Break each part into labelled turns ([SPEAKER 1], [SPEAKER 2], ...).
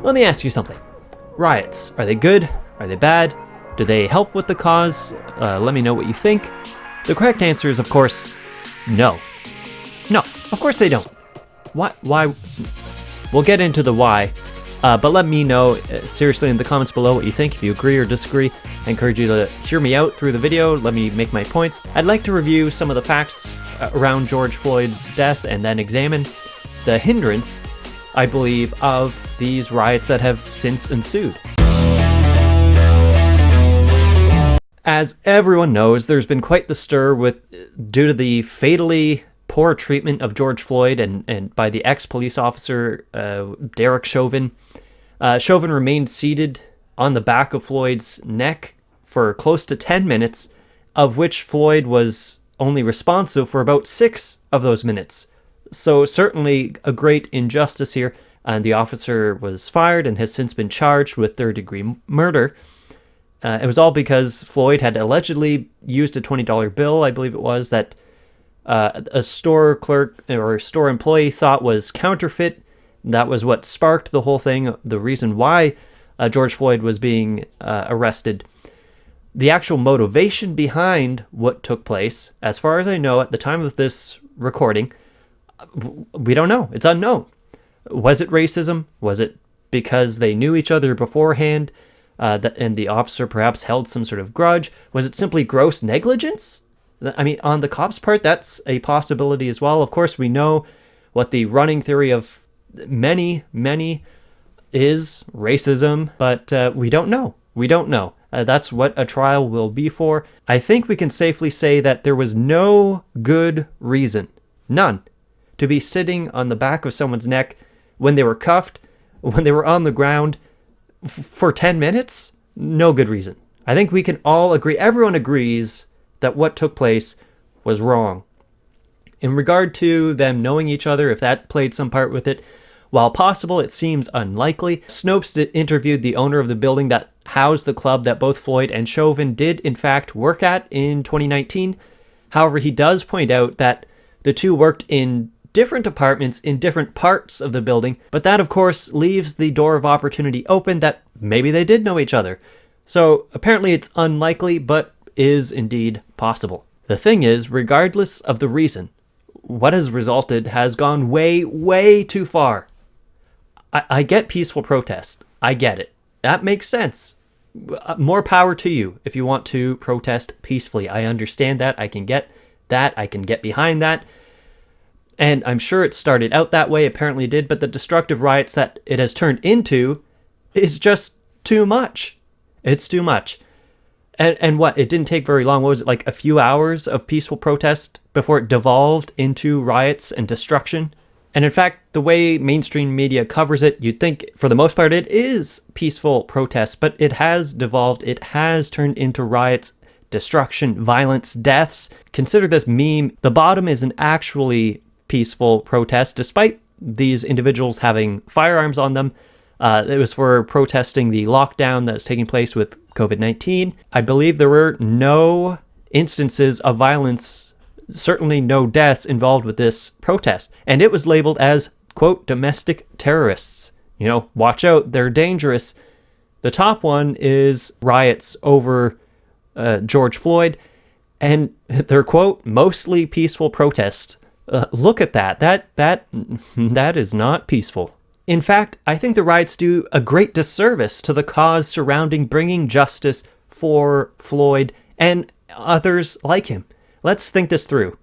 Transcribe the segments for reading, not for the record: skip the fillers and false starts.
[SPEAKER 1] Let me ask you something. Riots, are they good? Are they bad? Do they help with the cause? Let me know what you think. The correct answer is, of course, no. No, of course they don't. Why? We'll get into the why, but let me know seriously in the comments below what you think, if you agree or disagree. I encourage you to hear me out through the video, let me make my points. I'd like to review some of the facts around George Floyd's death and then examine the hindrance, I believe, of these riots that have since ensued. As everyone knows, there's been quite the stir due to the fatally poor treatment of George Floyd and by the ex-police officer Derek Chauvin. Chauvin remained seated on the back of Floyd's neck for close to 10 minutes, of which Floyd was only responsive for about 6 of those minutes. So certainly a great injustice here, and the officer was fired and has since been charged with third-degree murder. It was all because Floyd had allegedly used a $20 bill, I believe it was, that a store clerk or store employee thought was counterfeit. That was what sparked the whole thing, the reason why George Floyd was being arrested. The actual motivation behind what took place, as far as I know at the time of this recording, we don't know. It's unknown. Was it racism? Was it because they knew each other beforehand and the officer perhaps held some sort of grudge? Was it simply gross negligence? I mean, on the cops' part, that's a possibility as well. Of course, we know what the running theory of many is racism, but we don't know. We don't know. That's what a trial will be for. I think we can safely say that there was no good reason, none, to be sitting on the back of someone's neck when they were cuffed, when they were on the ground for 10 minutes. No good reason. I think we can all agree, everyone agrees, that what took place was wrong. In regard to them knowing each other, if that played some part with it, while possible, it seems unlikely. Snopes interviewed the owner of the building that housed the club that both Floyd and Chauvin did in fact work at in 2019. However, he does point out that the two worked in different apartments in different parts of the building, but that of course leaves the door of opportunity open that maybe they did know each other. So apparently it's unlikely, but is indeed possible. The thing is, regardless of the reason, what has resulted has gone way too far. I get peaceful protest. I get it. That makes sense. More power to you if you want to protest peacefully. I understand that. I can get that. I can get behind that. And I'm sure it started out that way, apparently did, but the destructive riots that it has turned into is just too much. It's too much. And what, it didn't take very long. What was it, like a few hours of peaceful protest before it devolved into riots and destruction? And in fact, the way mainstream media covers it, you'd think for the most part it is peaceful protest, but it has devolved. It has turned into riots, destruction, violence, deaths. Consider this meme. The bottom is an actually peaceful protest, despite these individuals having firearms on them. It was for protesting the lockdown that was taking place with COVID-19. I believe there were no instances of violence, certainly no deaths involved with this protest. And it was labeled as, quote, domestic terrorists. You know, watch out, they're dangerous. The top one is riots over George Floyd. And they're, quote, mostly peaceful protests. Look at that. That is not peaceful. In fact, I think the riots do a great disservice to the cause surrounding bringing justice for Floyd and others like him. Let's think this through.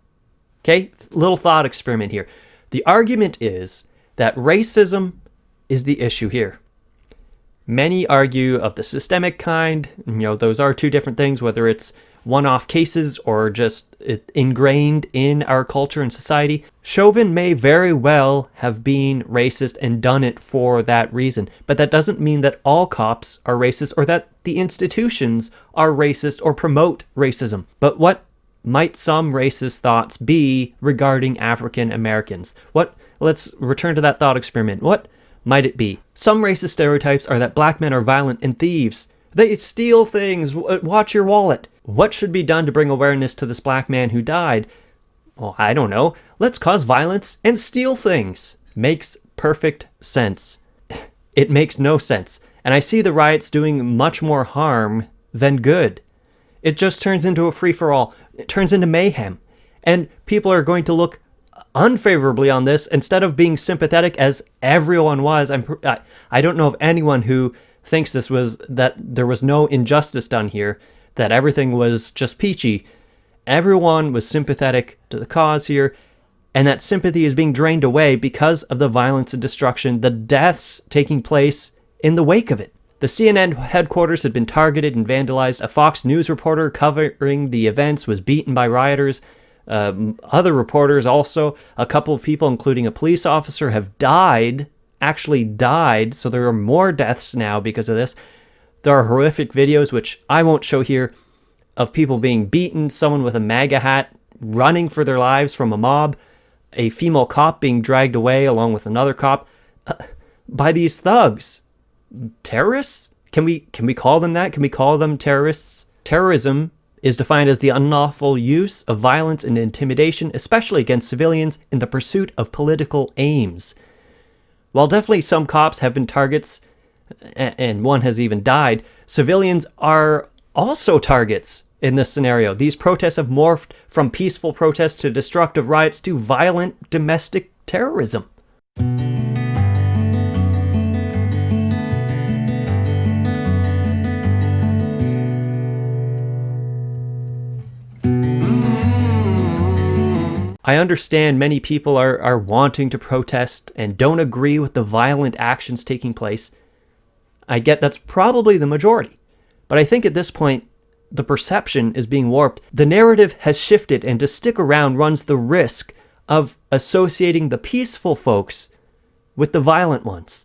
[SPEAKER 1] Okay? Little thought experiment here. The argument is that racism is the issue here. Many argue of the systemic kind. You know, those are two different things, whether it's one-off cases or just ingrained in our culture and society. Chauvin may very well have been racist and done it for that reason, but that doesn't mean that all cops are racist or that the institutions are racist or promote racism. But what might some racist thoughts be regarding African Americans? Let's return to that thought experiment. What might it be? Some racist stereotypes are that black men are violent and thieves. They steal things. Watch your wallet. What should be done to bring awareness to this black man who died? Well, I don't know. Let's cause violence and steal things. Makes perfect sense. It makes no sense. And I see the riots doing much more harm than good. It just turns into a free-for-all. It turns into mayhem. And people are going to look unfavorably on this instead of being sympathetic as everyone was. I don't know of anyone who thinks that there was no injustice done here, that everything was just peachy. Everyone was sympathetic to the cause here, and that sympathy is being drained away because of the violence and destruction, the deaths taking place in the wake of it. The CNN headquarters had been targeted and vandalized. A Fox News reporter covering the events was beaten by rioters. Other reporters also, a couple of people, including a police officer, have actually died. So there are more deaths now because of this. There are horrific videos, which I won't show here, of people being beaten, someone with a MAGA hat running for their lives from a mob, a female cop being dragged away along with another cop by these thugs. Terrorists? Can we call them that? Can we call them terrorists? Terrorism is defined as the unlawful use of violence and intimidation, especially against civilians, in the pursuit of political aims. While definitely some cops have been targets, and one has even died, civilians are also targets in this scenario. These protests have morphed from peaceful protests to destructive riots to violent domestic terrorism. I understand many people are wanting to protest and don't agree with the violent actions taking place. I get that's probably the majority. But I think at this point, the perception is being warped. The narrative has shifted, and to stick around runs the risk of associating the peaceful folks with the violent ones.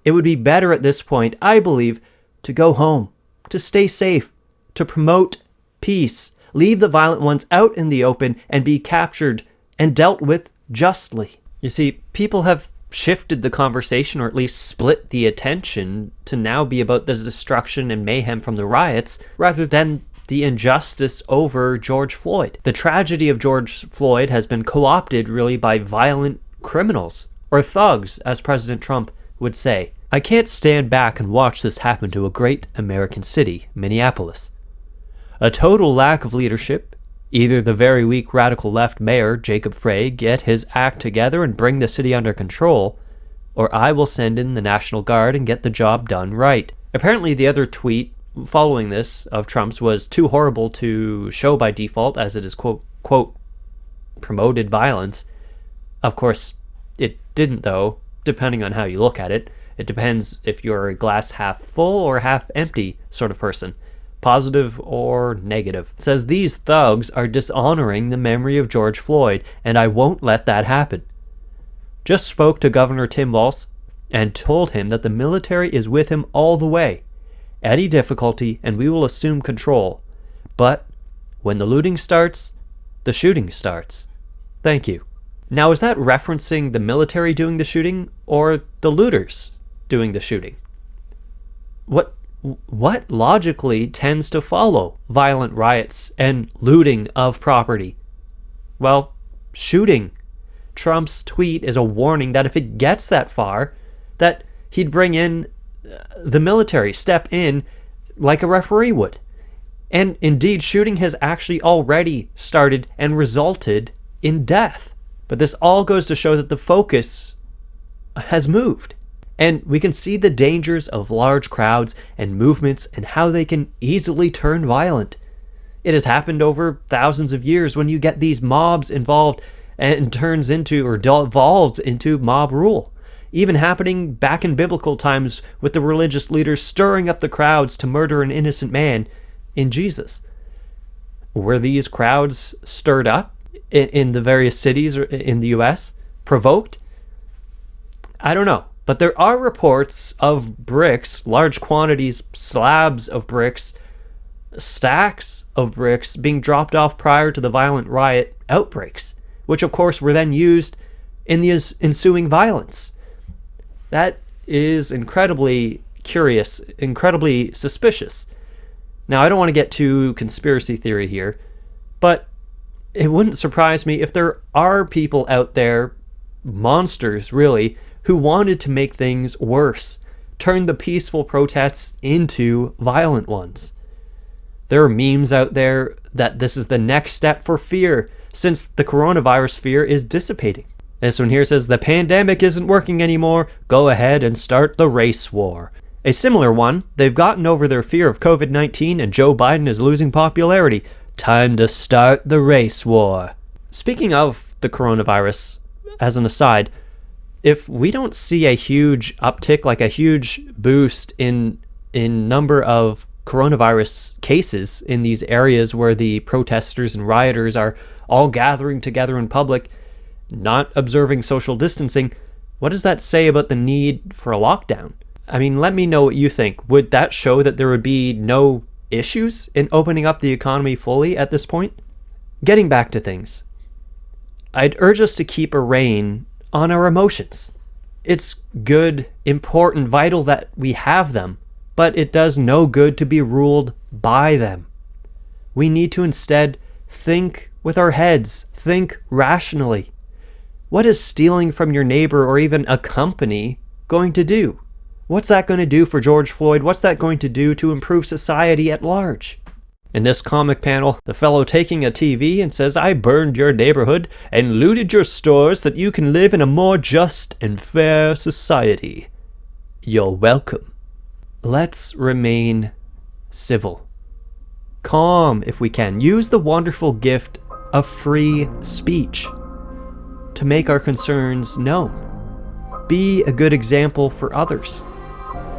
[SPEAKER 1] It would be better at this point, I believe, to go home, to stay safe, to promote peace, leave the violent ones out in the open and be captured and dealt with justly. You see, people have shifted the conversation, or at least split the attention, to now be about the destruction and mayhem from the riots rather than the injustice over George Floyd. The tragedy of George Floyd has been co-opted really by violent criminals, or thugs, as President Trump would say. I can't stand back and watch this happen to a great American city, Minneapolis. A total lack of leadership. Either the very weak radical left mayor, Jacob Frey, get his act together and bring the city under control, or I will send in the National Guard and get the job done right. Apparently the other tweet following this of Trump's was too horrible to show by default, as it is quote promoted violence. Of course, it didn't though, depending on how you look at it. It depends if you're a glass half full or half empty sort of person. Positive or negative. It says these thugs are dishonoring the memory of George Floyd, and I won't let that happen. Just spoke to Governor Tim Walz and told him that the military is with him all the way. Any difficulty and we will assume control. But when the looting starts, the shooting starts. Thank you. Now, is that referencing the military doing the shooting or the looters doing the shooting? What logically tends to follow violent riots and looting of property? Well, shooting. Trump's tweet is a warning that if it gets that far, that he'd bring in the military, step in like a referee would. And indeed, shooting has actually already started and resulted in death. But this all goes to show that the focus has moved. And we can see the dangers of large crowds and movements and how they can easily turn violent. It has happened over thousands of years when you get these mobs involved and turns into or devolves into mob rule. Even happening back in biblical times with the religious leaders stirring up the crowds to murder an innocent man in Jesus. Were these crowds stirred up in the various cities in the US? Provoked? I don't know. But there are reports of bricks, large quantities, slabs of bricks, stacks of bricks being dropped off prior to the violent riot outbreaks, which of course were then used in the ensuing violence. That is incredibly curious, incredibly suspicious. Now, I don't want to get too conspiracy theory here, but it wouldn't surprise me if there are people out there, monsters really, who wanted to make things worse, turned the peaceful protests into violent ones. There are memes out there that this is the next step for fear, since the coronavirus fear is dissipating. This one here says, the pandemic isn't working anymore, go ahead and start the race war. A similar one, they've gotten over their fear of COVID-19 and Joe Biden is losing popularity. Time to start the race war. Speaking of the coronavirus, as an aside, if we don't see a huge uptick, like a huge boost in number of coronavirus cases in these areas where the protesters and rioters are all gathering together in public, not observing social distancing, what does that say about the need for a lockdown? I mean, let me know what you think. Would that show that there would be no issues in opening up the economy fully at this point? Getting back to things, I'd urge us to keep a rein on our emotions. It's good, important, vital that we have them, but it does no good to be ruled by them. We need to instead think with our heads, think rationally. What is stealing from your neighbor or even a company going to do? What's that going to do for George Floyd? What's that going to do to improve society at large? In this comic panel, the fellow taking a TV and says, I burned your neighborhood and looted your stores so that you can live in a more just and fair society. You're welcome. Let's remain civil. Calm if we can. Use the wonderful gift of free speech to make our concerns known. Be a good example for others.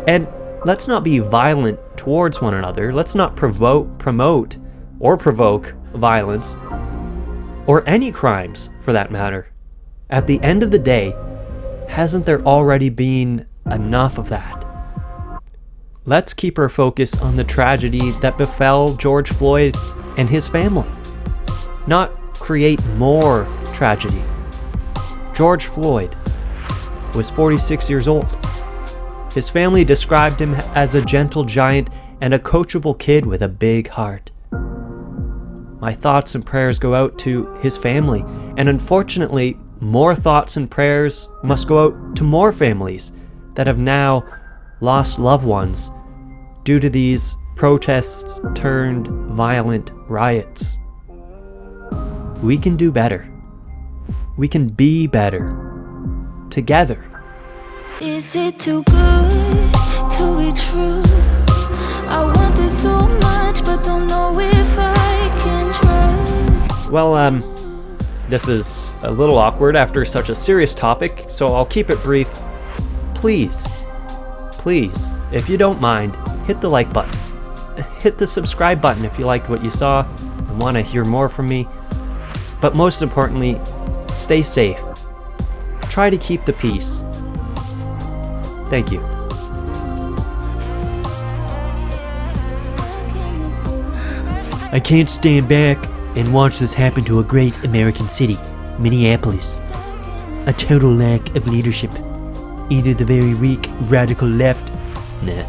[SPEAKER 1] And let's not be violent towards one another. Let's not promote or provoke violence or any crimes for that matter. At the end of the day, hasn't there already been enough of that? Let's keep our focus on the tragedy that befell George Floyd and his family, not create more tragedy. George Floyd was 46 years old. His family described him as a gentle giant and a coachable kid with a big heart. My thoughts and prayers go out to his family, and unfortunately, more thoughts and prayers must go out to more families that have now lost loved ones due to these protests turned violent riots. We can do better. We can be better together.
[SPEAKER 2] Is it too good to be true? I want this so much, but don't know if I can trust.
[SPEAKER 1] Well, this is a little awkward after such a serious topic, so I'll keep it brief. Please, if you don't mind, hit the like button. Hit the subscribe button if you liked what you saw and want to hear more from me. But most importantly, stay safe. Try to keep the peace. Thank you. I can't stand back and watch this happen to a great American city, Minneapolis. A total lack of leadership. Either the very weak radical left, nah,